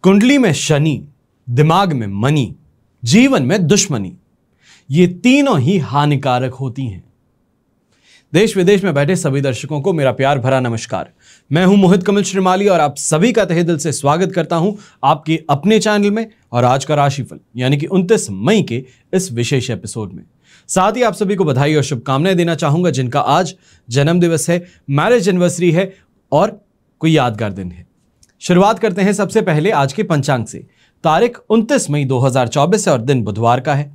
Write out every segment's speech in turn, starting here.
कुंडली में शनि, दिमाग में मनी, जीवन में दुश्मनी, ये तीनों ही हानिकारक होती हैं। देश विदेश में बैठे सभी दर्शकों को मेरा प्यार भरा नमस्कार। मैं हूं मोहित कमल श्रीमाली और आप सभी का तहे दिल से स्वागत करता हूं आपके अपने चैनल में और आज का राशिफल यानी कि 29 मई के इस विशेष एपिसोड में। साथ ही आप सभी को बधाई और शुभकामनाएं देना चाहूंगा जिनका आज जन्म दिवस है, मैरिज एनिवर्सरी है और कोई यादगार दिन है। शुरुआत करते हैं सबसे पहले आज के पंचांग से। तारीख 29 मई 2024 है और दिन बुधवार का है।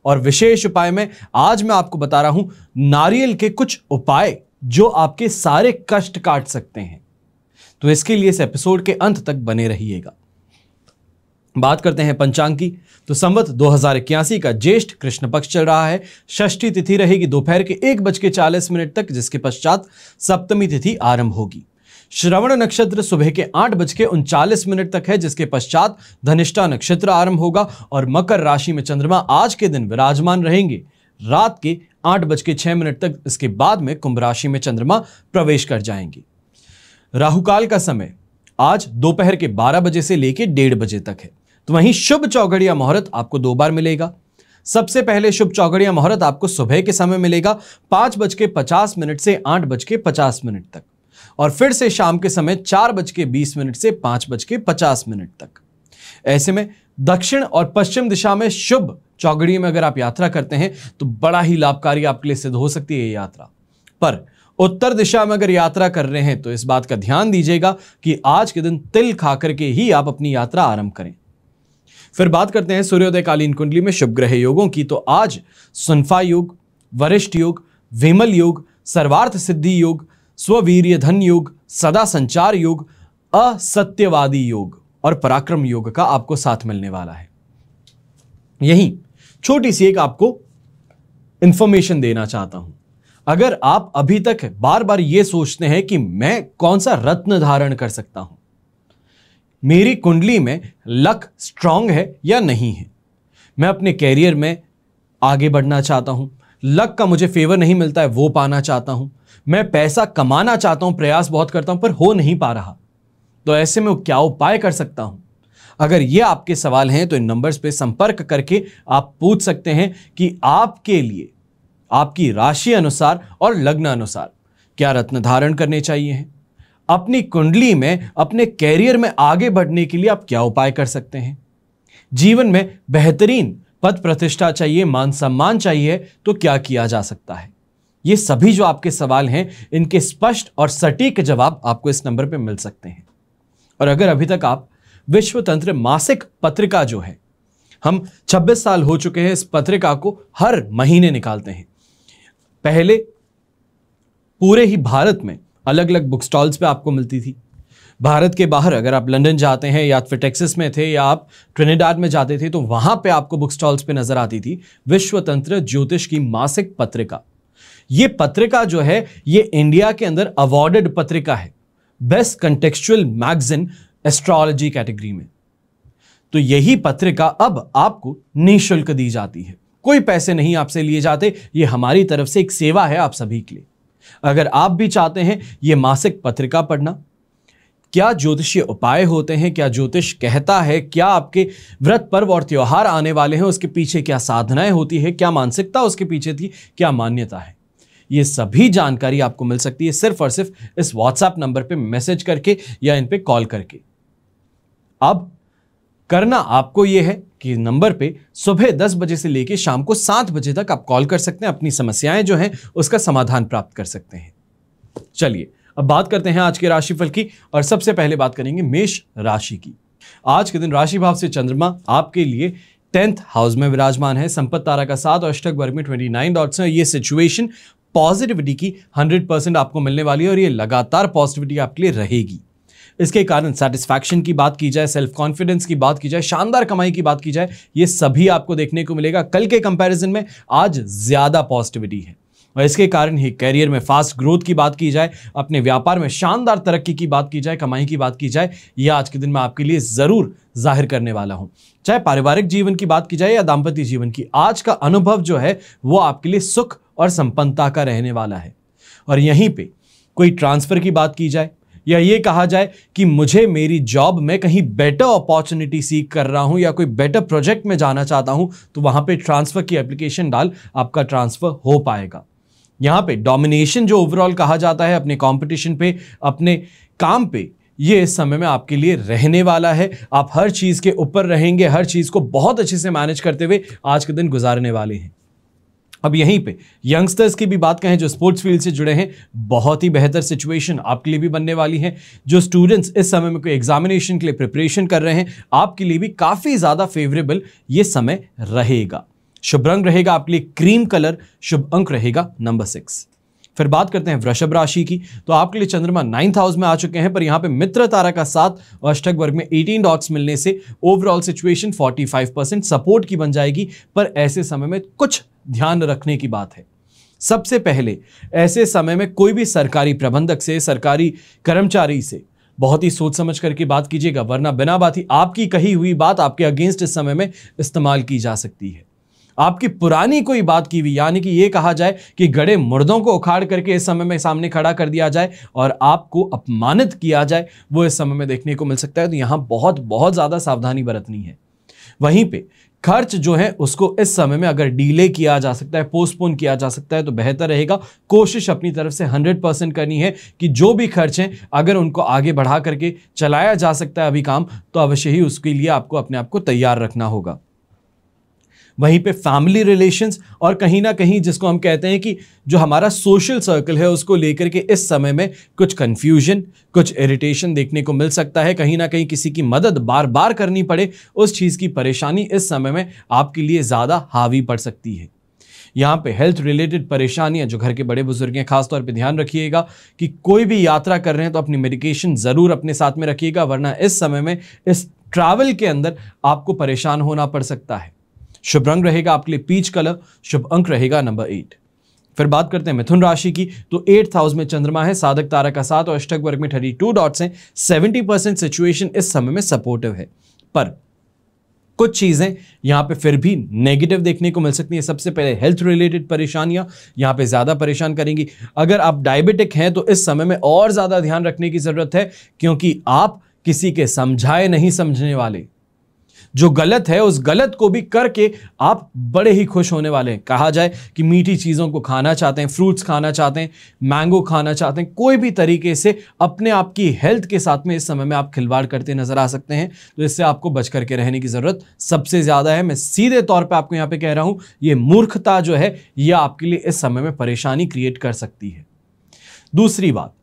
और विशेष उपाय में आज मैं आपको बता रहा हूं नारियल के कुछ उपाय जो आपके सारे कष्ट काट सकते हैं। तो इसके लिए इस एपिसोड के अंत तक बने रहिएगा। बात करते हैं पंचांग की, तो संवत 2081 का ज्येष्ठ कृष्ण पक्ष चल रहा है। षष्ठी तिथि रहेगी दोपहर के 1:40 तक, जिसके पश्चात सप्तमी तिथि आरंभ होगी। श्रवण नक्षत्र सुबह के 8:39 तक है, जिसके पश्चात धनिष्ठा नक्षत्र आरंभ होगा और मकर राशि में चंद्रमा आज के दिन विराजमान रहेंगे रात के 8:06 तक। इसके बाद में कुंभ राशि में चंद्रमा प्रवेश कर जाएंगे। राहुकाल का समय आज दोपहर के 12 बजे से लेकर 1:30 बजे तक है। तो वहीं शुभ चौघड़िया मुहूर्त आपको 2 बार मिलेगा। सबसे पहले शुभ चौघड़िया मुहूर्त आपको सुबह के समय मिलेगा 5:50 से 8:50 तक और फिर से शाम के समय 4:20 से 5:50 तक। ऐसे में दक्षिण और पश्चिम दिशा में शुभ चौघड़िया में अगर आप यात्रा करते हैं तो बड़ा ही लाभकारी आपके लिए सिद्ध हो सकती है ये यात्रा। पर उत्तर दिशा में अगर यात्रा कर रहे हैं तो इस बात का ध्यान दीजिएगा कि आज के दिन तिल खाकर के ही आप अपनी यात्रा आरंभ करें। फिर बात करते हैं सूर्योदय कालीन कुंडली में शुभ ग्रह योगों की। तो आज सुनफा योग, वरिष्ठ योग, विमल योग, सर्वार्थ सिद्धि योग, स्ववीर्य धन योग, सदा संचार योग, असत्यवादी योग और पराक्रम योग का आपको साथ मिलने वाला है। यही छोटी सी एक आपको इंफॉर्मेशन देना चाहता हूं। अगर आप अभी तक बार बार यह सोचते हैं कि मैं कौन सा रत्न धारण कर सकता हूं, मेरी कुंडली में लक स्ट्रांग है या नहीं है, मैं अपने कैरियर में आगे बढ़ना चाहता हूं, लक का मुझे फेवर नहीं मिलता है वो पाना चाहता हूं, मैं पैसा कमाना चाहता हूं, प्रयास बहुत करता हूं पर हो नहीं पा रहा, तो ऐसे में क्या उपाय कर सकता हूं? अगर ये आपके सवाल हैं तो इन नंबर्स पे संपर्क करके आप पूछ सकते हैं कि आपके लिए आपकी राशि अनुसार और लग्न अनुसार क्या रत्न धारण करने चाहिए हैं। अपनी कुंडली में अपने कैरियर में आगे बढ़ने के लिए आप क्या उपाय कर सकते हैं। जीवन में बेहतरीन पद प्रतिष्ठा चाहिए, मान सम्मान चाहिए तो क्या किया जा सकता है। ये सभी जो आपके सवाल हैं इनके स्पष्ट और सटीक जवाब आपको इस नंबर पे मिल सकते हैं। और अगर अभी तक आप विश्व तंत्र मासिक पत्रिका जो है, हम 26 साल हो चुके हैं इस पत्रिका को हर महीने निकालते हैं। पहले पूरे ही भारत में अलग अलग बुक स्टॉल्स पे आपको मिलती थी। भारत के बाहर अगर आप लंदन जाते हैं या फिर टेक्सास में थे या आप ट्रिनिडाड में जाते थे तो वहां पे आपको बुक स्टॉल्स पे नजर आती थी विश्व तंत्र ज्योतिष की मासिक पत्रिका। ये पत्रिका जो है ये इंडिया के अंदर अवॉर्डेड पत्रिका है, best contextual magazine astrology category में। तो यही पत्रिका अब आपको निःशुल्क दी जाती है, कोई पैसे नहीं आपसे लिए जाते। ये हमारी तरफ से एक सेवा है आप सभी के लिए। अगर आप भी चाहते हैं ये मासिक पत्रिका पढ़ना, क्या ज्योतिषीय उपाय होते हैं, क्या ज्योतिष कहता है, क्या आपके व्रत पर्व और त्योहार आने वाले हैं उसके पीछे क्या साधनाएं होती है, क्या मानसिकता उसके पीछे थी, क्या मान्यता है, ये सभी जानकारी आपको मिल सकती है सिर्फ और सिर्फ इस व्हाट्सएप नंबर पे मैसेज करके या इन पे कॉल करके। अब करना आपको यह है कि नंबर पे सुबह 10 बजे से लेकर शाम को 7 बजे तक आप कॉल कर सकते हैं, अपनी समस्याएं जो हैं उसका समाधान प्राप्त कर सकते हैं। चलिए अब बात करते हैं आज के राशिफल की और सबसे पहले बात करेंगे मेष राशि की। आज के दिन राशि भाव से चंद्रमा आपके लिए 10th हाउस में विराजमान है। संपत्ति तारा का 7 और अष्टक वर्ग में 29 डॉट्स हैं। ये सिचुएशन पॉजिटिविटी की 100% आपको मिलने वाली है और ये लगातार पॉजिटिविटी आपके लिए रहेगी। इसके कारण सेटिस्फैक्शन की बात की जाए, सेल्फ कॉन्फिडेंस की बात की जाए, शानदार कमाई की बात की जाए, ये सभी आपको देखने को मिलेगा। कल के कंपैरिजन में आज ज्यादा पॉजिटिविटी है और इसके कारण ही कैरियर में फास्ट ग्रोथ की बात की जाए, अपने व्यापार में शानदार तरक्की की बात की जाए, कमाई की बात की जाए, यह आज के दिन मैं आपके लिए जरूर जाहिर करने वाला हूं। चाहे पारिवारिक जीवन की बात की जाए या दाम्पत्य जीवन की, आज का अनुभव जो है वो आपके लिए सुख और संपन्नता का रहने वाला है। और यहीं पे कोई ट्रांसफर की बात की जाए या ये कहा जाए कि मुझे मेरी जॉब में कहीं बेटर अपॉर्चुनिटी सीख कर रहा हूं या कोई बेटर प्रोजेक्ट में जाना चाहता हूं, तो वहां पे ट्रांसफर की एप्लीकेशन डाल, आपका ट्रांसफर हो पाएगा। यहां पे डोमिनेशन जो ओवरऑल कहा जाता है अपने कंपटीशन पे, अपने काम पे, ये इस समय में आपके लिए रहने वाला है। आप हर चीज के ऊपर रहेंगे, हर चीज को बहुत अच्छे से मैनेज करते हुए आज के दिन गुजारने वाले हैं। अब यहीं पे यंगस्टर्स की भी बात कहें जो स्पोर्ट्स फील्ड से जुड़े हैं, बहुत ही बेहतर सिचुएशन आपके लिए भी बनने वाली है। जो स्टूडेंट्स इस समय में कोई एग्जामिनेशन के लिए प्रिपरेशन कर रहे हैं, आपके लिए भी काफी ज्यादा फेवरेबल ये समय रहेगा। शुभ रंग रहेगा आपके लिए क्रीम कलर, शुभ अंक रहेगा नंबर 6। फिर बात करते हैं वृषभ राशि की, तो आपके लिए चंद्रमा 9th हाउस में आ चुके हैं, पर यहां पे मित्र तारा का साथ और अष्टक वर्ग में 18 डॉट्स मिलने से ओवरऑल सिचुएशन 45% सपोर्ट की बन जाएगी। पर ऐसे समय में कुछ ध्यान रखने की बात है। सबसे पहले ऐसे समय में कोई भी सरकारी प्रबंधक से, सरकारी कर्मचारी से बहुत ही सोच समझ करके बात कीजिएगा, वरना बिना बात ही आपकी कही हुई बात आपके अगेंस्ट इस समय में इस्तेमाल की जा सकती है। आपकी पुरानी कोई बात की हुई, यानी कि यह कहा जाए कि गड़े मुर्दों को उखाड़ करके इस समय में सामने खड़ा कर दिया जाए और आपको अपमानित किया जाए, वो इस समय में देखने को मिल सकता है। तो यहां बहुत बहुत ज्यादा सावधानी बरतनी है। वहीं पे खर्च जो है उसको इस समय में अगर डिले किया जा सकता है, पोस्टपोन किया जा सकता है, तो बेहतर रहेगा। कोशिश अपनी तरफ से 100% करनी है कि जो भी खर्च हैं अगर उनको आगे बढ़ा करके चलाया जा सकता है अभी काम, तो अवश्य ही उसके लिए आपको अपने आप को तैयार रखना होगा। वहीं पे फैमिली रिलेशंस और कहीं ना कहीं जिसको हम कहते हैं कि जो हमारा सोशल सर्कल है, उसको लेकर के इस समय में कुछ कंफ्यूजन, कुछ इरिटेशन देखने को मिल सकता है। कहीं ना कहीं किसी की मदद बार बार करनी पड़े, उस चीज की परेशानी इस समय में आपके लिए ज्यादा हावी पड़ सकती है। यहाँ पे हेल्थ रिलेटेड परेशानियां, जो घर के बड़े बुजुर्ग हैं, खासतौर पे ध्यान रखिएगा कि कोई भी यात्रा कर रहे हैं तो अपनी मेडिकेशन जरूर अपने साथ में रखिएगा, वरना इस समय में इस ट्रैवल के अंदर आपको परेशान होना पड़ सकता है। शुभ रंग रहेगा आपके लिए पीच कलर, शुभ अंक रहेगा नंबर 8। फिर बात करते हैं मिथुन राशि की, तो 8th हाउस में चंद्रमा है, साधक तारा का साथ और अष्टक वर्ग में 32 डॉट्स हैं। 70% सिचुएशन इस समय में सपोर्टिव है, पर कुछ चीजें यहां पे फिर भी नेगेटिव देखने को मिल सकती है। सबसे पहले हेल्थ रिलेटेड परेशानियां यहां पे ज्यादा परेशान करेंगी। अगर आप डायबिटिक हैं तो इस समय में और ज्यादा ध्यान रखने की जरूरत है, क्योंकि आप किसी के समझाए नहीं समझने वाले। जो गलत है उस गलत को भी करके आप बड़े ही खुश होने वाले हैं। कहा जाए कि मीठी चीजों को खाना चाहते हैं, फ्रूट्स खाना चाहते हैं, मैंगो खाना चाहते हैं, कोई भी तरीके से अपने आप की हेल्थ के साथ में इस समय में आप खिलवाड़ करते नजर आ सकते हैं। तो इससे आपको बच करके रहने की जरूरत सबसे ज्यादा है। मैं सीधे तौर पर आपको यहां पर कह रहा हूं, यह मूर्खता जो है यह आपके लिए इस समय में परेशानी क्रिएट कर सकती है। दूसरी बात,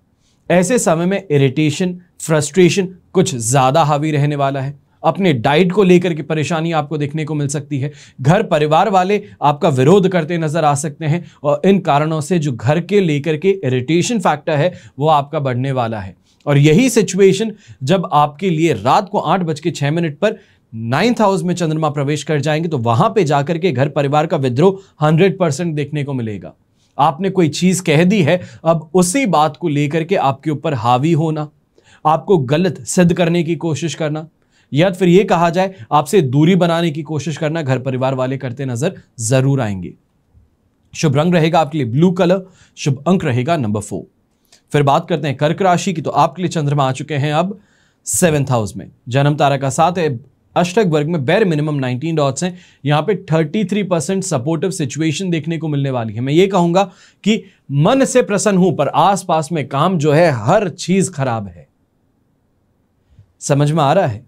ऐसे समय में इरिटेशन, फ्रस्ट्रेशन कुछ ज्यादा हावी रहने वाला है। अपने डाइट को लेकर के परेशानी आपको देखने को मिल सकती है। घर परिवार वाले आपका विरोध करते नजर आ सकते हैं और इन कारणों से जो घर के लेकर के इरिटेशन फैक्टर है वो आपका बढ़ने वाला है। और यही सिचुएशन जब आपके लिए रात को 8:06 पर 9th हाउस में चंद्रमा प्रवेश कर जाएंगे, तो वहां पे जाकर के घर परिवार का विद्रोह 100% देखने को मिलेगा। आपने कोई चीज कह दी है, अब उसी बात को लेकर के आपके ऊपर हावी होना, आपको गलत सिद्ध करने की कोशिश करना, या फिर यह कहा जाए आपसे दूरी बनाने की कोशिश करना, घर परिवार वाले करते नजर जरूर आएंगे। शुभ रंग रहेगा आपके लिए ब्लू कलर, शुभ अंक रहेगा नंबर 4। फिर बात करते हैं कर्क राशि की, तो आपके लिए चंद्रमा आ चुके हैं अब 7th हाउस में, जन्म तारा का साथ है, अष्टक वर्ग में बेर मिनिमम 19 डॉट्स हैं। यहां पे 33% सपोर्टिव सिचुएशन देखने को मिलने वाली है। मैं ये कहूंगा कि मन से प्रसन्न हूं, पर आसपास में काम जो है हर चीज खराब है। समझ में आ रहा है?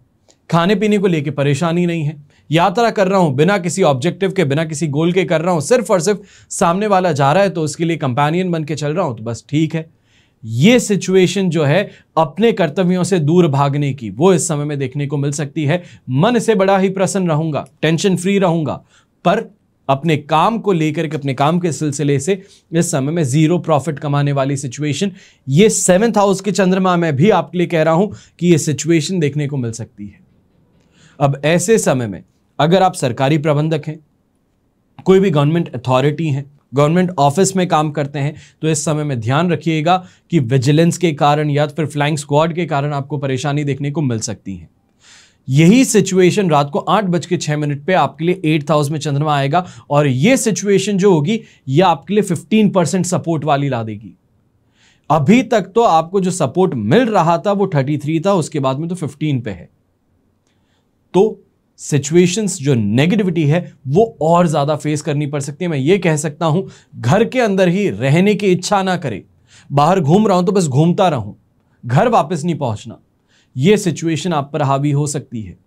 खाने पीने को लेके परेशानी नहीं है। यात्रा कर रहा हूं बिना किसी ऑब्जेक्टिव के, बिना किसी गोल के कर रहा हूं, सिर्फ और सिर्फ सामने वाला जा रहा है तो उसके लिए कंपेनियन बन के चल रहा हूं, तो बस ठीक है। ये सिचुएशन जो है अपने कर्तव्यों से दूर भागने की, वो इस समय में देखने को मिल सकती है। मन से बड़ा ही प्रसन्न रहूंगा, टेंशन फ्री रहूंगा, पर अपने काम को लेकर के, अपने काम के सिलसिले से इस समय में जीरो प्रॉफिट कमाने वाली सिचुएशन, ये 7th हाउस के चंद्रमा में भी आपके लिए कह रहा हूं कि ये सिचुएशन देखने को मिल सकती है। अब ऐसे समय में अगर आप सरकारी प्रबंधक हैं, कोई भी गवर्नमेंट अथॉरिटी हैं, गवर्नमेंट ऑफिस में काम करते हैं, तो इस समय में ध्यान रखिएगा कि विजिलेंस के कारण या फिर फ्लाइंग स्क्वाड के कारण आपको परेशानी देखने को मिल सकती है। यही सिचुएशन रात को 8:06 पे आपके लिए 8th हाउस में चंद्रमा आएगा और यह सिचुएशन जो होगी यह आपके लिए 15% सपोर्ट वाली ला देगी। अभी तक तो आपको जो सपोर्ट मिल रहा था वो 33 था, उसके बाद में तो 15 पे है। तो सिचुएशंस जो नेगेटिविटी है वो और ज्यादा फेस करनी पड़ सकती है। मैं ये कह सकता हूं घर के अंदर ही रहने की इच्छा ना करे, बाहर घूम रहा हूं तो बस घूमता रहूं, घर वापस नहीं पहुंचना, यह सिचुएशन आप पर हावी हो सकती है।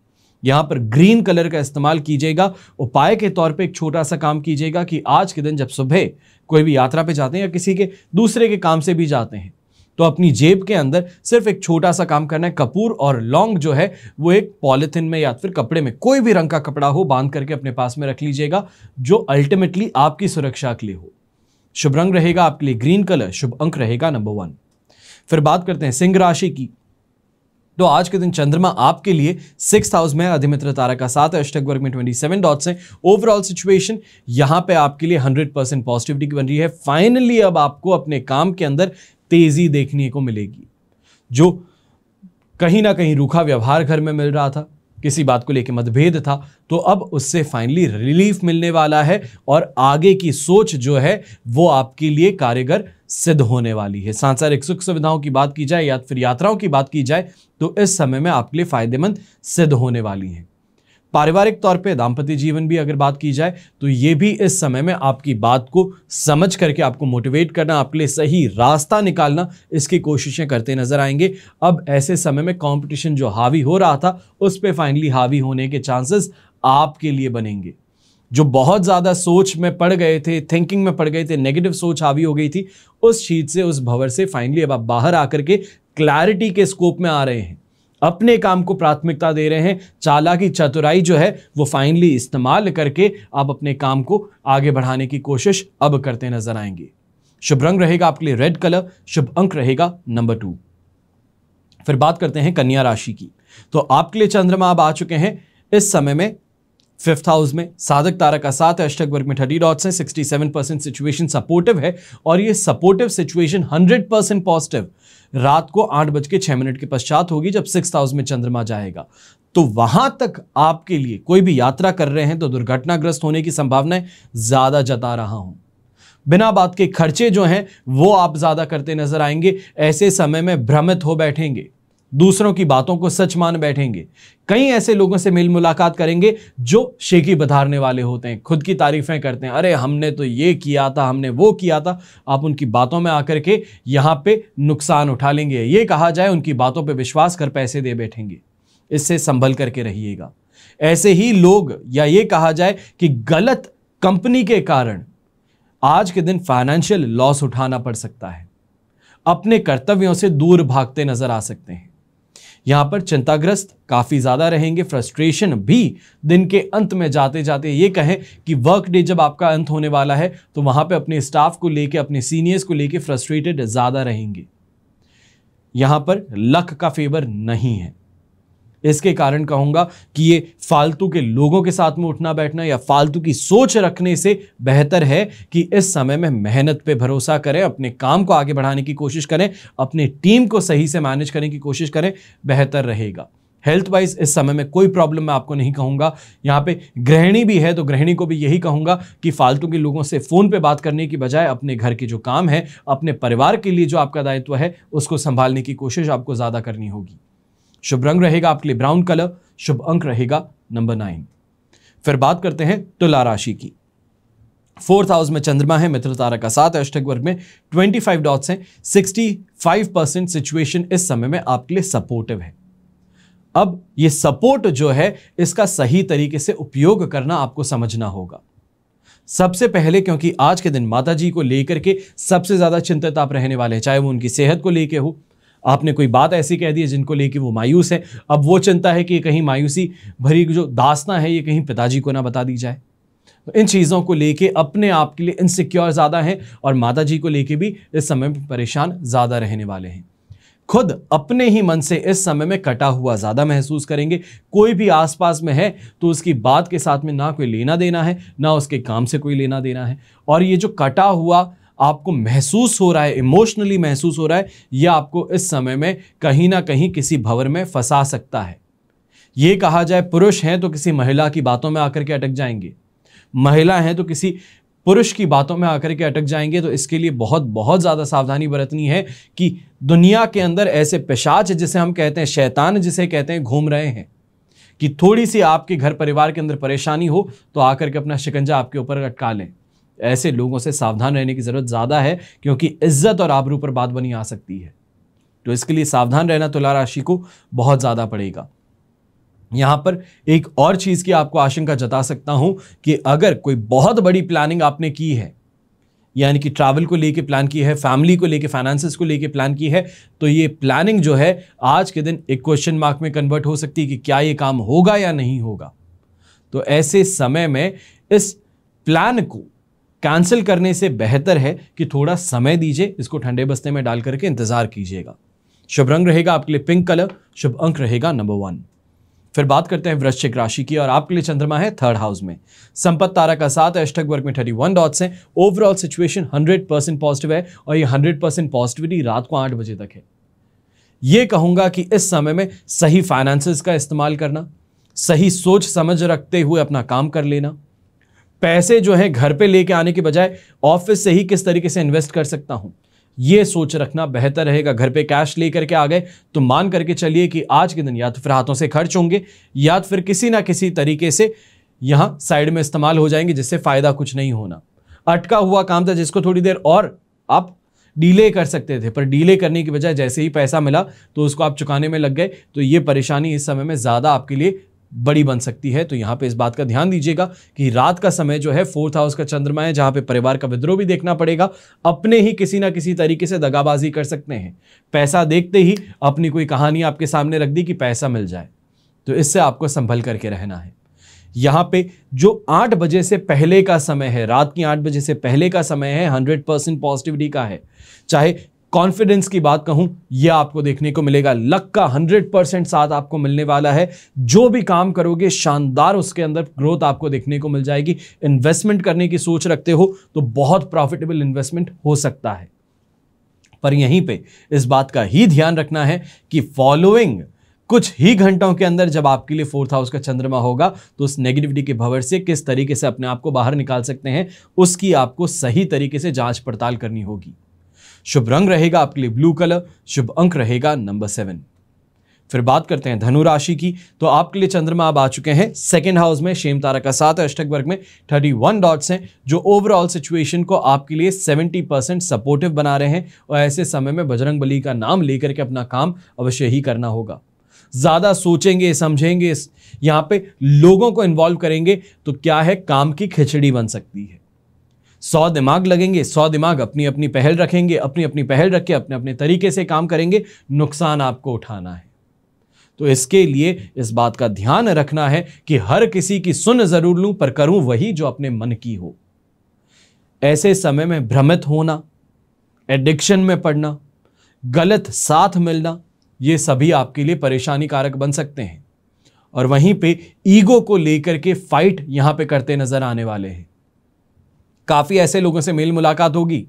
यहां पर ग्रीन कलर का इस्तेमाल कीजिएगा। उपाय के तौर पे एक छोटा सा काम कीजिएगा कि आज के दिन जब सुबह कोई भी यात्रा पे जाते हैं या किसी के दूसरे के काम से भी जाते हैं तो अपनी जेब के अंदर सिर्फ एक छोटा सा काम करना है। कपूर और लौंग जो है वो एक पॉलिथिन में या फिर कपड़े में, कोई भी रंग का कपड़ा हो, बांध करके अपने पास में रख लीजिएगा, जो अल्टीमेटली आपकी सुरक्षा के लिए हो। शुभ रंग रहेगा आपके लिए ग्रीन कलर, शुभ अंक रहेगा नंबर 1। फिर बात करते हैं सिंह राशि की। तो आज के दिन चंद्रमा आपके लिए 6th हाउस में, अधिमित्र तारा का साथ है, अष्टक वर्ग में 27 डॉट्स हैं। ओवरऑल सिचुएशन यहां पे आपके लिए 100% पॉजिटिविटी बन रही है। फाइनली अब आपको अपने काम के अंदर तेजी देखने को मिलेगी। जो कहीं ना कहीं रूखा व्यवहार घर में मिल रहा था, किसी बात को लेकर मतभेद था, तो अब उससे फाइनली रिलीफ मिलने वाला है और आगे की सोच जो है वो आपके लिए कारगर सिद्ध होने वाली है। सांसारिक सुख सुविधाओं की बात की जाए या फिर यात्राओं की बात की जाए तो इस समय में आपके लिए फायदेमंद सिद्ध होने वाली है। पारिवारिक तौर पे दाम्पत्य जीवन भी अगर बात की जाए तो ये भी इस समय में आपकी बात को समझ करके आपको मोटिवेट करना, आपके लिए सही रास्ता निकालना, इसकी कोशिशें करते नजर आएंगे। अब ऐसे समय में कंपटीशन जो हावी हो रहा था उस पे फाइनली हावी होने के चांसेस आपके लिए बनेंगे। जो बहुत ज्यादा सोच में पड़ गए थे, थिंकिंग में पड़ गए थे, नेगेटिव सोच हावी हो गई थी, उस चीज से, उस भंवर से फाइनली अब आप बाहर आकर के क्लैरिटी के स्कोप में आ रहे हैं, अपने काम को प्राथमिकता दे रहे हैं। चालाकी चतुराई जो है वो फाइनली इस्तेमाल करके आप अपने काम को आगे बढ़ाने की कोशिश अब करते नजर आएंगे। शुभ रंग रहेगा आपके लिए रेड कलर, शुभ अंक रहेगा नंबर 2। फिर बात करते हैं कन्या राशि की। तो आपके लिए चंद्रमा अब आ चुके हैं इस समय में 5th हाउस में, साधक तारा का साथ है, अष्टक वर्ग में 30 डॉट्स हैं। 67% सिचुएशन सपोर्टिव है और ये सपोर्टिव सिचुएशन 100% पॉजिटिव रात को 8:06 के पश्चात होगी, जब 6th हाउस में चंद्रमा जाएगा। तो वहां तक आपके लिए कोई भी यात्रा कर रहे हैं तो दुर्घटनाग्रस्त होने की संभावनाएं ज्यादा जता रहा हूं। बिना बात के खर्चे जो हैं वो आप ज्यादा करते नजर आएंगे। ऐसे समय में भ्रमित हो बैठेंगे, दूसरों की बातों को सच मान बैठेंगे। कई ऐसे लोगों से मेल मुलाकात करेंगे जो शेखी बधारने वाले होते हैं, खुद की तारीफें करते हैं, अरे हमने तो ये किया था, हमने वो किया था। आप उनकी बातों में आकर के यहां पे नुकसान उठा लेंगे। ये कहा जाए उनकी बातों पे विश्वास कर पैसे दे बैठेंगे। इससे संभल करके रहिएगा। ऐसे ही लोग, या ये कहा जाए कि गलत कंपनी के कारण आज के दिन फाइनेंशियल लॉस उठाना पड़ सकता है। अपने कर्तव्यों से दूर भागते नजर आ सकते हैं। यहां पर चिंताग्रस्त काफी ज्यादा रहेंगे। फ्रस्ट्रेशन भी दिन के अंत में जाते जाते ये कहें कि वर्क डे जब आपका अंत होने वाला है तो वहां पे अपने स्टाफ को लेके, अपने सीनियर्स को लेके फ्रस्ट्रेटेड ज्यादा रहेंगे। यहां पर लक का फेवर नहीं है। इसके कारण कहूंगा कि ये फालतू के लोगों के साथ में उठना बैठना या फालतू की सोच रखने से बेहतर है कि इस समय में मेहनत पे भरोसा करें, अपने काम को आगे बढ़ाने की कोशिश करें, अपनी टीम को सही से मैनेज करने की कोशिश करें, बेहतर रहेगा। हेल्थ वाइज इस समय में कोई प्रॉब्लम मैं आपको नहीं कहूंगा। यहाँ पे गृहिणी भी है तो गृहिणी को भी यही कहूंगा कि फालतू के लोगों से फोन पे बात करने की बजाय अपने घर के जो काम है, अपने परिवार के लिए जो आपका दायित्व है, उसको संभालने की कोशिश आपको ज्यादा करनी होगी। शुभ रंग रहेगा आपके लिए ब्राउन कलर, शुभ अंक रहेगा नंबर 9। फिर बात करते हैं तुला राशि की। 4th हाउस में चंद्रमा है, मित्र तारा का साथ है, अष्टक वर्ग में 25 डॉट्स हैं। 65% सिचुएशन इस समय में आपके लिए सपोर्टिव है। अब ये सपोर्ट जो है इसका सही तरीके से उपयोग करना आपको समझना होगा। सबसे पहले क्योंकि आज के दिन माता जी को लेकर के सबसे ज्यादा चिंतित आप रहने वाले हैं, चाहे वो उनकी सेहत को लेकर हो, आपने कोई बात ऐसी कह दी है जिनको लेके वो मायूस है। अब वो चिंता है कि कहीं मायूसी भरी जो दास्तां है ये कहीं पिताजी को ना बता दी जाए। तो इन चीज़ों को लेके अपने आप के लिए इनसिक्योर ज़्यादा हैं और माता जी को लेके भी इस समय में परेशान ज़्यादा रहने वाले हैं। खुद अपने ही मन से इस समय में कटा हुआ ज़्यादा महसूस करेंगे। कोई भी आसपास में है तो उसकी बात के साथ में ना कोई लेना देना है, ना उसके काम से कोई लेना देना है। और ये जो कटा हुआ आपको महसूस हो रहा है, इमोशनली महसूस हो रहा है, यह आपको इस समय में कहीं ना कहीं किसी भंवर में फंसा सकता है। यह कहा जाए पुरुष हैं तो किसी महिला की बातों में आकर के अटक जाएंगे, महिला हैं तो किसी पुरुष की बातों में आकर के अटक जाएंगे तो इसके लिए बहुत बहुत ज्यादा सावधानी बरतनी है कि दुनिया के अंदर ऐसे पिशाच जिसे हम कहते हैं, शैतान जिसे कहते हैं, घूम रहे हैं कि थोड़ी सी आपके घर परिवार के अंदर परेशानी हो तो आकर के अपना शिकंजा आपके ऊपर अटका लें। ऐसे लोगों से सावधान रहने की जरूरत ज्यादा है, क्योंकि इज्जत और आबरू पर बात बनी आ सकती है। तो इसके लिए सावधान रहना तुला राशि को बहुत ज्यादा पड़ेगा। यहां पर एक और चीज की आपको आशंका जता सकता हूं कि अगर कोई बहुत बड़ी प्लानिंग आपने की है, यानी कि ट्रैवल को लेके प्लान की है, फैमिली को लेके, फाइनेंसेस को लेके प्लान की है, तो ये प्लानिंग जो है आज के दिन एक क्वेश्चन मार्क में कन्वर्ट हो सकती है कि क्या ये काम होगा या नहीं होगा। तो ऐसे समय में इस प्लान को कैंसिल करने से बेहतर है कि थोड़ा समय दीजिए, इसको ठंडे बस्ते में डाल करके इंतजार कीजिएगा। शुभ रंग रहेगा आपके लिए पिंक कलर, शुभ अंक रहेगा नंबर 1। फिर बात करते हैं वृश्चिक राशि की, और आपके लिए चंद्रमा है 3rd हाउस में। संपत्ति तारा का 7, अष्टक वर्ग में 31 डॉट्स हैं। ओवरऑल सिचुएशन 100% पॉजिटिव है, और ये 100% पॉजिटिविटी रात को 8 बजे तक है। ये कहूंगा कि इस समय में सही फाइनेंसेस का इस्तेमाल करना, सही सोच समझ रखते हुए अपना काम कर लेना, पैसे जो है घर पे लेके आने के बजाय ऑफिस से ही किस तरीके से इन्वेस्ट कर सकता हूं, ये सोच रखना बेहतर रहेगा। घर पे कैश लेकर के आ गए तो मान करके चलिए कि आज के दिन या तो फिर हाथों से खर्च होंगे या फिर किसी ना किसी तरीके से यहां साइड में इस्तेमाल हो जाएंगे, जिससे फायदा कुछ नहीं होना। अटका हुआ काम था जिसको थोड़ी देर और आप डीले कर सकते थे, पर डीले करने की बजाय जैसे ही पैसा मिला तो उसको आप चुकाने में लग गए, तो ये परेशानी इस समय में ज्यादा आपके लिए बड़ी बन सकती है। तो यहां पे इस बात का ध्यान दीजिएगा कि रात का समय जो है 4th हाउस का चंद्रमा है, जहां पे परिवार का विद्रोह भी देखना पड़ेगा। अपने ही किसी ना किसी तरीके से दगाबाजी कर सकते हैं। पैसा देखते ही अपनी कोई कहानी आपके सामने रख दी कि पैसा मिल जाए, तो इससे आपको संभल करके रहना है। यहां पे जो 8 बजे से पहले का समय है, रात की 8 बजे से पहले का समय है, 100% पॉजिटिविटी का है। चाहे कॉन्फिडेंस की बात कहूं, यह आपको देखने को मिलेगा। लक का 100% साथ आपको मिलने वाला है। जो भी काम करोगे शानदार उसके अंदर ग्रोथ आपको देखने को मिल जाएगी। इन्वेस्टमेंट करने की सोच रखते हो तो बहुत प्रॉफिटेबल इन्वेस्टमेंट हो सकता है, पर यहीं पे इस बात का ही ध्यान रखना है कि फॉलोइंग कुछ ही घंटों के अंदर जब आपके लिए 4th हाउस का चंद्रमा होगा तो उस नेगेटिविटी के भंवर से किस तरीके से अपने आप को बाहर निकाल सकते हैं, उसकी आपको सही तरीके से जांच पड़ताल करनी होगी। शुभ रंग रहेगा आपके लिए ब्लू कलर, शुभ अंक रहेगा नंबर 7। फिर बात करते हैं धनु राशि की, तो आपके लिए चंद्रमा अब आ चुके हैं 2nd हाउस में। शेम तारा का 7, अष्टक वर्ग में 31 डॉट्स हैं, जो ओवरऑल सिचुएशन को आपके लिए 70% सपोर्टिव बना रहे हैं। और ऐसे समय में बजरंग बली का नाम लेकर के अपना काम अवश्य ही करना होगा। ज्यादा सोचेंगे, समझेंगे, यहां पे लोगों को इन्वॉल्व करेंगे तो क्या है, काम की खिचड़ी बन सकती है। 100 दिमाग लगेंगे, 100 दिमाग अपनी अपनी पहल रखेंगे, अपनी अपनी पहल रख के अपने अपने तरीके से काम करेंगे, नुकसान आपको उठाना है। तो इसके लिए इस बात का ध्यान रखना है कि हर किसी की सुन जरूर लूं, पर करूं वही जो अपने मन की हो। ऐसे समय में भ्रमित होना, एडिक्शन में पड़ना, गलत साथ मिलना, ये सभी आपके लिए परेशानी कारक बन सकते हैं। और वहीं पे ईगो को लेकर के फाइट यहां पे करते नजर आने वाले हैं। काफी ऐसे लोगों से मेल मुलाकात होगी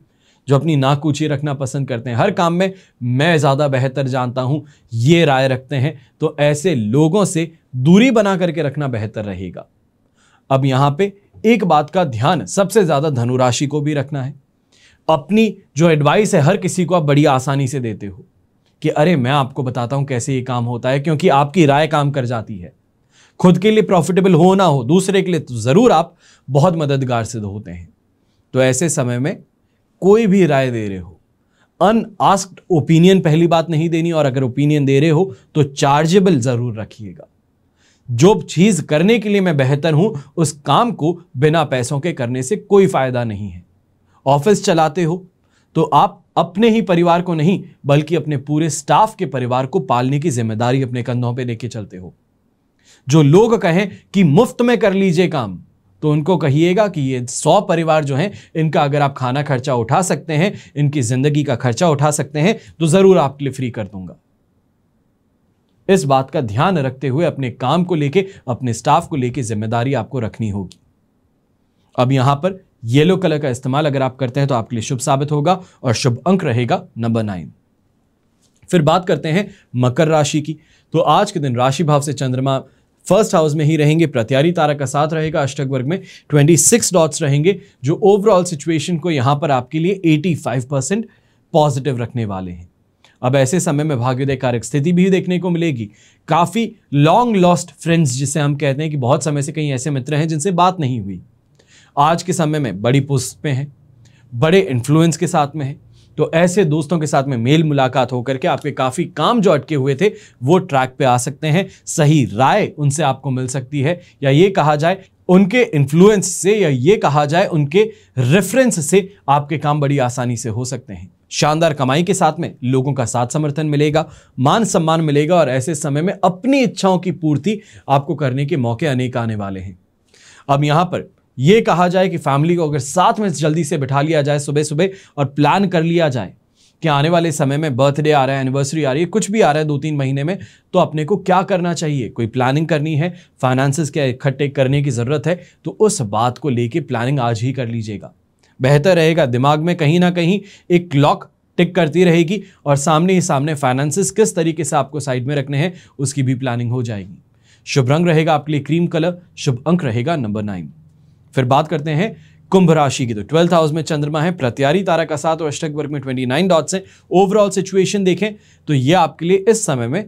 जो अपनी नाक ऊंची रखना पसंद करते हैं। हर काम में मैं ज्यादा बेहतर जानता हूं, ये राय रखते हैं। तो ऐसे लोगों से दूरी बना करके रखना बेहतर रहेगा। अब यहां पे एक बात का ध्यान सबसे ज्यादा धनु राशि को भी रखना है। अपनी जो एडवाइस है हर किसी को आप बड़ी आसानी से देते हो कि अरे मैं आपको बताता हूं कैसे ये काम होता है, क्योंकि आपकी राय काम कर जाती है। खुद के लिए प्रॉफिटेबल हो ना हो, दूसरे के लिए तो जरूर आप बहुत मददगार सिद्ध होते हैं। तो ऐसे समय में कोई भी राय दे रहे हो, अनआस्क्ड ओपिनियन पहली बात नहीं देनी, और अगर ओपिनियन दे रहे हो तो चार्जेबल जरूर रखिएगा। जो चीज करने के लिए मैं बेहतर हूं, उस काम को बिना पैसों के करने से कोई फायदा नहीं है। ऑफिस चलाते हो तो आप अपने ही परिवार को नहीं, बल्कि अपने पूरे स्टाफ के परिवार को पालने की जिम्मेदारी अपने कंधों पे लेके चलते हो। जो लोग कहें कि मुफ्त में कर लीजिए काम, तो उनको कहिएगा कि ये 100 परिवार जो हैं, इनका अगर आप खाना खर्चा उठा सकते हैं, इनकी जिंदगी का खर्चा उठा सकते हैं, तो जरूर आपके लिए फ्री कर दूंगा। इस बात का ध्यान रखते हुए अपने काम को लेके, अपने स्टाफ को लेके जिम्मेदारी आपको रखनी होगी। अब यहां पर येलो कलर का इस्तेमाल अगर आप करते हैं तो आपके लिए शुभ साबित होगा, और शुभ अंक रहेगा नंबर 9। फिर बात करते हैं मकर राशि की, तो आज के दिन राशि भाव से चंद्रमा फर्स्ट हाउस में ही रहेंगे, प्रत्यारी तारा का साथ रहेगा, अष्टक वर्ग में 26 डॉट्स रहेंगे, जो ओवरऑल सिचुएशन को यहां पर आपके लिए 85% पॉजिटिव रखने वाले हैं। अब ऐसे समय में भाग्योदय कारक स्थिति भी देखने को मिलेगी। काफी लॉन्ग लॉस्ट फ्रेंड्स जिसे हम कहते हैं कि बहुत समय से कई ऐसे मित्र हैं जिनसे बात नहीं हुई, आज के समय में बड़ी पोस्ट पे हैं, बड़े इन्फ्लुएंस के साथ में है, तो ऐसे दोस्तों के साथ में मेल मुलाकात होकर के आपके काफी काम जो अटके हुए थे वो ट्रैक पे आ सकते हैं। सही राय उनसे आपको मिल सकती है, या ये कहा जाए उनके इन्फ्लुएंस से, या ये कहा जाए उनके रेफरेंस से आपके काम बड़ी आसानी से हो सकते हैं। शानदार कमाई के साथ में लोगों का साथ समर्थन मिलेगा, मान सम्मान मिलेगा, और ऐसे समय में अपनी इच्छाओं की पूर्ति आपको करने के मौके अनेक आने वाले हैं। अब यहां पर यह कहा जाए कि फैमिली को अगर साथ में जल्दी से बिठा लिया जाए सुबह सुबह और प्लान कर लिया जाए कि आने वाले समय में बर्थडे आ रहा है, एनिवर्सरी आ रही है, कुछ भी आ रहा है 2-3 महीने में, तो अपने को क्या करना चाहिए, कोई प्लानिंग करनी है, फाइनेंसेस क्या इकट्ठे करने की जरूरत है, तो उस बात को लेके प्लानिंग आज ही कर लीजिएगा, बेहतर रहेगा। दिमाग में कहीं ना कहीं एक क्लॉक टिक करती रहेगी और सामने ही सामने फाइनेंसेस किस तरीके से आपको साइड में रखने हैं उसकी भी प्लानिंग हो जाएगी। शुभ रंग रहेगा आपके लिए क्रीम कलर, शुभ अंक रहेगा नंबर 9। फिर बात करते हैं कुंभ राशि की, तो 12th हाउस में चंद्रमा है, प्रत्यारी तारा का साथ और अष्टक वर्ग में 29 डॉट्स हैं। ओवरऑल सिचुएशन देखें तो यह आपके लिए इस समय में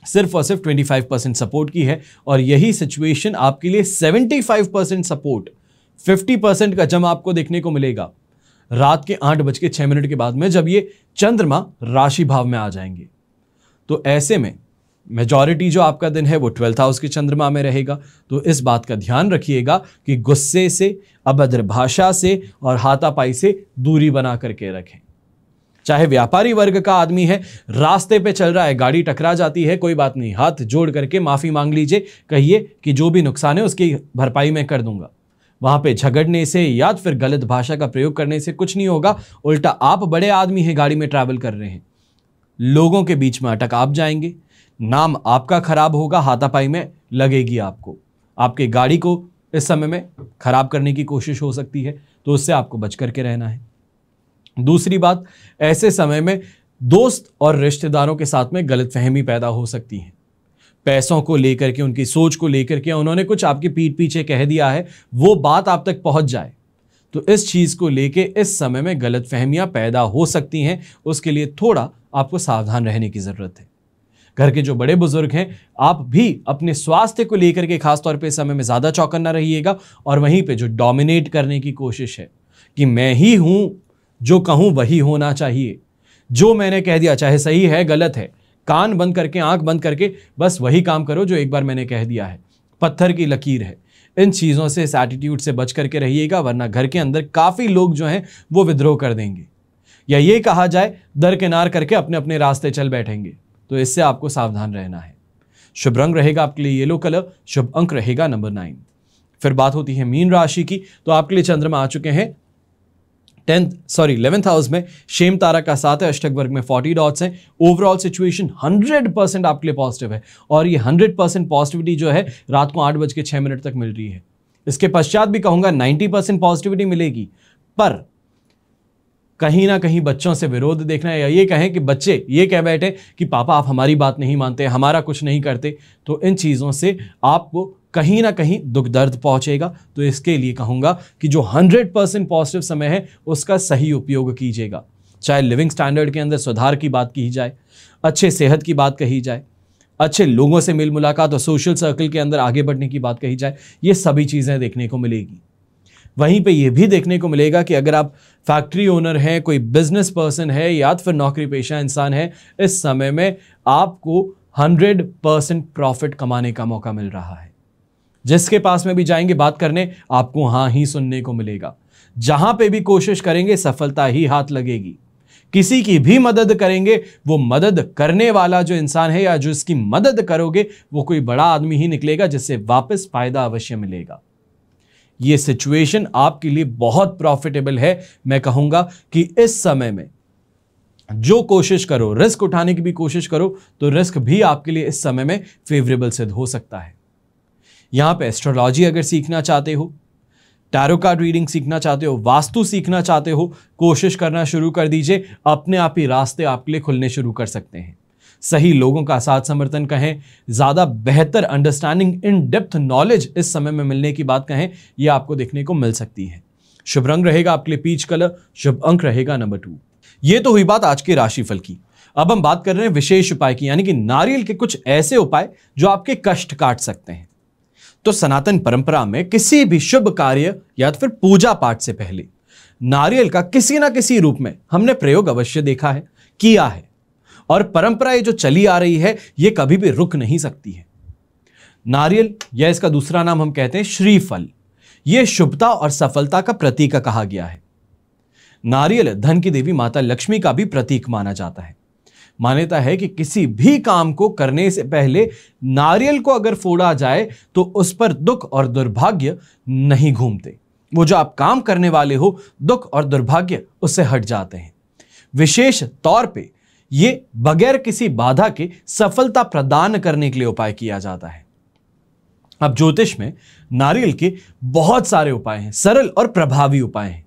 सिर्फ और सिर्फ 25% सपोर्ट की है, और यही सिचुएशन आपके लिए 75% सपोर्ट, 50% का जम आपको देखने को मिलेगा रात के 8:06 के बाद में, जब ये चंद्रमा राशि भाव में आ जाएंगे। तो ऐसे में मेजॉरिटी जो आपका दिन है वो 12th हाउस के चंद्रमा में रहेगा। तो इस बात का ध्यान रखिएगा कि गुस्से से, अभद्र भाषा से और हाथापाई से दूरी बना करके रखें। चाहे व्यापारी वर्ग का आदमी है, रास्ते पे चल रहा है, गाड़ी टकरा जाती है, कोई बात नहीं, हाथ जोड़ करके माफी मांग लीजिए, कहिए कि जो भी नुकसान है उसकी भरपाई मैं कर दूंगा। वहां पे झगड़ने से या फिर गलत भाषा का प्रयोग करने से कुछ नहीं होगा, उल्टा आप बड़े आदमी हैं, गाड़ी में ट्रैवल कर रहे हैं, लोगों के बीच में अटक आप जाएंगे, नाम आपका खराब होगा, हाथापाई में लगेगी आपको, आपके गाड़ी को इस समय में खराब करने की कोशिश हो सकती है, तो उससे आपको बच करके रहना है। दूसरी बात, ऐसे समय में दोस्त और रिश्तेदारों के साथ में गलतफहमी पैदा हो सकती है, पैसों को लेकर के, उनकी सोच को लेकर के, उन्होंने कुछ आपके पीठ पीछे कह दिया है, वो बात आप तक पहुंच जाए, तो इस चीज को लेके इस समय में गलतफहमियां पैदा हो सकती हैं। उसके लिए थोड़ा आपको सावधान रहने की जरूरत है। घर के जो बड़े बुजुर्ग हैं, आप भी अपने स्वास्थ्य को लेकर के खासतौर पे इस समय में ज्यादा चौकन्ना रहिएगा, और वहीं पे जो डोमिनेट करने की कोशिश है कि मैं ही हूं, जो कहूं वही होना चाहिए, जो मैंने कह दिया चाहे सही है गलत है, कान बंद करके आंख बंद करके बस वही काम करो जो एक बार मैंने कह दिया है, पत्थर की लकीर है। इन चीजों से, इस एटीट्यूड से बच करके रहिएगा, वरना घर के अंदर काफी लोग जो हैं वो विद्रोह कर देंगे, या ये कहा जाए दरकिनार करके अपने अपने रास्ते चल बैठेंगे। तो इससे आपको सावधान रहना है। शुभ रंग रहेगा आपके लिए येलो कलर, शुभ अंक रहेगा नंबर 9। फिर बात होती है मीन राशि की, तो आपके लिए चंद्रमा आ चुके हैं 11th हाउस में, शेम तारा का साथ है, अष्टक वर्ग में 40 डॉट्स हैं। ओवरऑल सिचुएशन 100% आपके लिए पॉजिटिव है, और ये 100% पॉजिटिविटी जो है रात को 8:06 तक मिल रही है। इसके पश्चात भी कहूंगा 90% पॉजिटिविटी मिलेगी, पर कहीं ना कहीं बच्चों से विरोध देखना है, या ये कहें कि बच्चे ये कह बैठे कि पापा आप हमारी बात नहीं मानते, हमारा कुछ नहीं करते, तो इन चीज़ों से आपको कहीं ना कहीं दुख दर्द पहुंचेगा। तो इसके लिए कहूँगा कि जो 100% पॉजिटिव समय है उसका सही उपयोग कीजिएगा। चाहे लिविंग स्टैंडर्ड के अंदर सुधार की बात की जाए, अच्छे सेहत की बात कही जाए, अच्छे लोगों से मेल मुलाकात और सोशल सर्कल के अंदर आगे बढ़ने की बात कही जाए, ये सभी चीज़ें देखने को मिलेगी। वहीं पे ये भी देखने को मिलेगा कि अगर आप फैक्ट्री ओनर हैं, कोई बिजनेस पर्सन है, या फिर नौकरी पेशा इंसान है, इस समय में आपको 100% प्रॉफिट कमाने का मौका मिल रहा है। जिसके पास में भी जाएंगे बात करने, आपको हाँ ही सुनने को मिलेगा। जहां पे भी कोशिश करेंगे सफलता ही हाथ लगेगी। किसी की भी मदद करेंगे, वो मदद करने वाला जो इंसान है या जो इसकी मदद करोगे वो कोई बड़ा आदमी ही निकलेगा, जिससे वापस फायदा अवश्य मिलेगा। ये सिचुएशन आपके लिए बहुत प्रॉफिटेबल है। मैं कहूंगा कि इस समय में जो कोशिश करो, रिस्क उठाने की भी कोशिश करो, तो रिस्क भी आपके लिए इस समय में फेवरेबल सिद्ध हो सकता है। यहां पे एस्ट्रोलॉजी अगर सीखना चाहते हो, टैरो कार्ड रीडिंग सीखना चाहते हो, वास्तु सीखना चाहते हो, कोशिश करना शुरू कर दीजिए। अपने आप ही रास्ते आपके लिए खुलने शुरू कर सकते हैं। सही लोगों का साथ समर्थन कहें, ज्यादा बेहतर अंडरस्टैंडिंग, इन डेप्थ नॉलेज इस समय में मिलने की बात कहें, यह आपको देखने को मिल सकती है। शुभ रंग रहेगा आपके लिए पीच कलर, शुभ अंक रहेगा नंबर 2। यह तो हुई बात आज के राशिफल की। अब हम बात कर रहे हैं विशेष उपाय की, यानी कि नारियल के कुछ ऐसे उपाय जो आपके कष्ट काट सकते हैं। तो सनातन परंपरा में किसी भी शुभ कार्य या तो फिर पूजा पाठ से पहले नारियल का किसी ना किसी रूप में हमने प्रयोग अवश्य देखा है, किया है, और परंपरा ये जो चली आ रही है ये कभी भी रुक नहीं सकती है। नारियल या इसका दूसरा नाम हम कहते हैं श्रीफल, यह शुभता और सफलता का प्रतीक कहा गया है। नारियल धन की देवी माता लक्ष्मी का भी प्रतीक माना जाता है। मान्यता है कि किसी भी काम को करने से पहले नारियल को अगर फोड़ा जाए तो उस पर दुख और दुर्भाग्य नहीं घूमते। वो जो आप काम करने वाले हो, दुख और दुर्भाग्य उससे हट जाते हैं। विशेष तौर पे ये बगैर किसी बाधा के सफलता प्रदान करने के लिए उपाय किया जाता है। अब ज्योतिष में नारियल के बहुत सारे उपाय हैं, सरल और प्रभावी उपाय हैं।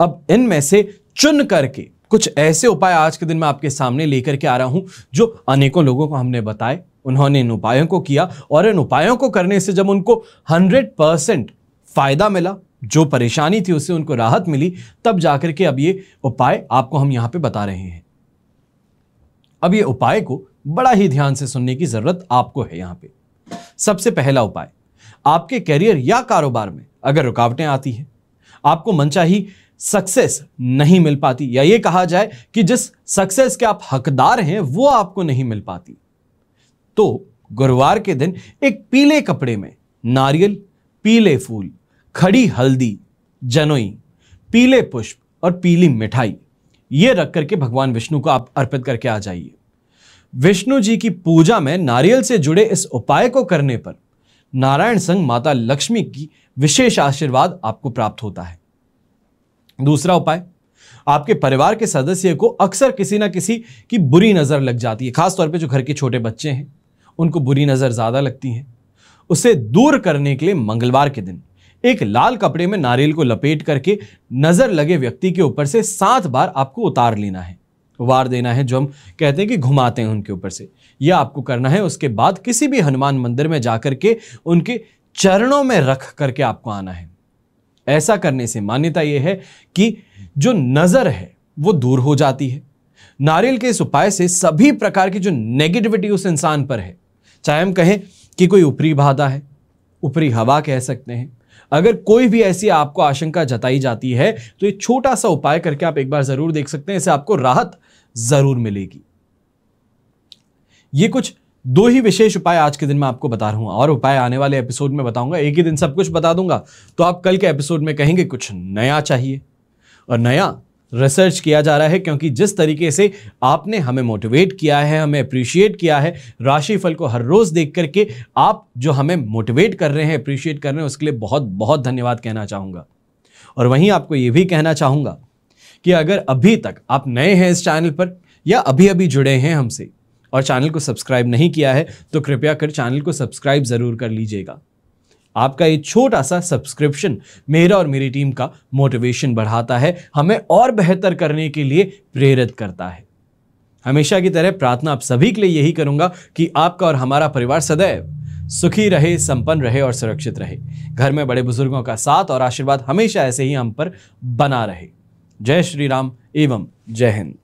अब इनमें से चुन करके कुछ ऐसे उपाय आज के दिन मैं आपके सामने लेकर के आ रहा हूं जो अनेकों लोगों को हमने बताए, उन्होंने इन उपायों को किया और इन उपायों को करने से जब उनको 100% फायदा मिला, जो परेशानी थी उससे उनको राहत मिली, तब जाकर के अब ये उपाय आपको हम यहां पे बता रहे हैं। अब ये उपाय को बड़ा ही ध्यान से सुनने की जरूरत आपको है। यहां पे सबसे पहला उपाय, आपके करियर या कारोबार में अगर रुकावटें आती हैं, आपको मनचाही सक्सेस नहीं मिल पाती, या ये कहा जाए कि जिस सक्सेस के आप हकदार हैं वो आपको नहीं मिल पाती, तो गुरुवार के दिन एक पीले कपड़े में नारियल, पीले फूल, खड़ी हल्दी, जनोई, पीले पुष्प और पीली मिठाई ये रख करके भगवान विष्णु को आप अर्पित करके आ जाइए। विष्णु जी की पूजा में नारियल से जुड़े इस उपाय को करने पर नारायण संग माता लक्ष्मी की विशेष आशीर्वाद आपको प्राप्त होता है। दूसरा उपाय, आपके परिवार के सदस्य को अक्सर किसी ना किसी की बुरी नजर लग जाती है, खासतौर पे जो घर के छोटे बच्चे हैं उनको बुरी नजर ज्यादा लगती है। उसे दूर करने के लिए मंगलवार के दिन एक लाल कपड़े में नारियल को लपेट करके नजर लगे व्यक्ति के ऊपर से 7 बार आपको उतार लेना है, वार देना है, जो हम कहते हैं कि घुमाते हैं उनके ऊपर से, यह आपको करना है। उसके बाद किसी भी हनुमान मंदिर में जाकर के उनके चरणों में रख करके आपको आना है। ऐसा करने से मान्यता यह है कि जो नजर है वो दूर हो जाती है। नारियल के इस उपाय से सभी प्रकार की जो नेगेटिविटी उस इंसान पर है, चाहे हम कहें कि कोई ऊपरी बाधा है, ऊपरी हवा कह सकते हैं, अगर कोई भी ऐसी आपको आशंका जताई जाती है तो ये छोटा सा उपाय करके आप एक बार जरूर देख सकते हैं, इससे आपको राहत जरूर मिलेगी। ये कुछ 2 ही विशेष उपाय आज के दिन मैं आपको बता रहा हूं, और उपाय आने वाले एपिसोड में बताऊंगा। एक ही दिन सब कुछ बता दूंगा तो आप कल के एपिसोड में कहेंगे कुछ नया चाहिए, और नया रिसर्च किया जा रहा है, क्योंकि जिस तरीके से आपने हमें मोटिवेट किया है, हमें अप्रिशिएट किया है, राशिफल को हर रोज देख करके आप जो हमें मोटिवेट कर रहे हैं, अप्रिशिएट कर रहे हैं, उसके लिए बहुत बहुत धन्यवाद कहना चाहूंगा। और वहीं आपको यह भी कहना चाहूंगा कि अगर अभी तक आप नए हैं इस चैनल पर या अभी अभी जुड़े हैं हमसे और चैनल को सब्सक्राइब नहीं किया है तो कृपया कर चैनल को सब्सक्राइब जरूर कर लीजिएगा। आपका ये छोटा सा सब्सक्रिप्शन मेरा और मेरी टीम का मोटिवेशन बढ़ाता है, हमें और बेहतर करने के लिए प्रेरित करता है। हमेशा की तरह प्रार्थना आप सभी के लिए यही करूंगा कि आपका और हमारा परिवार सदैव सुखी रहे, संपन्न रहे और सुरक्षित रहे। घर में बड़े बुजुर्गों का साथ और आशीर्वाद हमेशा ऐसे ही हम पर बना रहे। जय श्री राम एवं जय हिंद।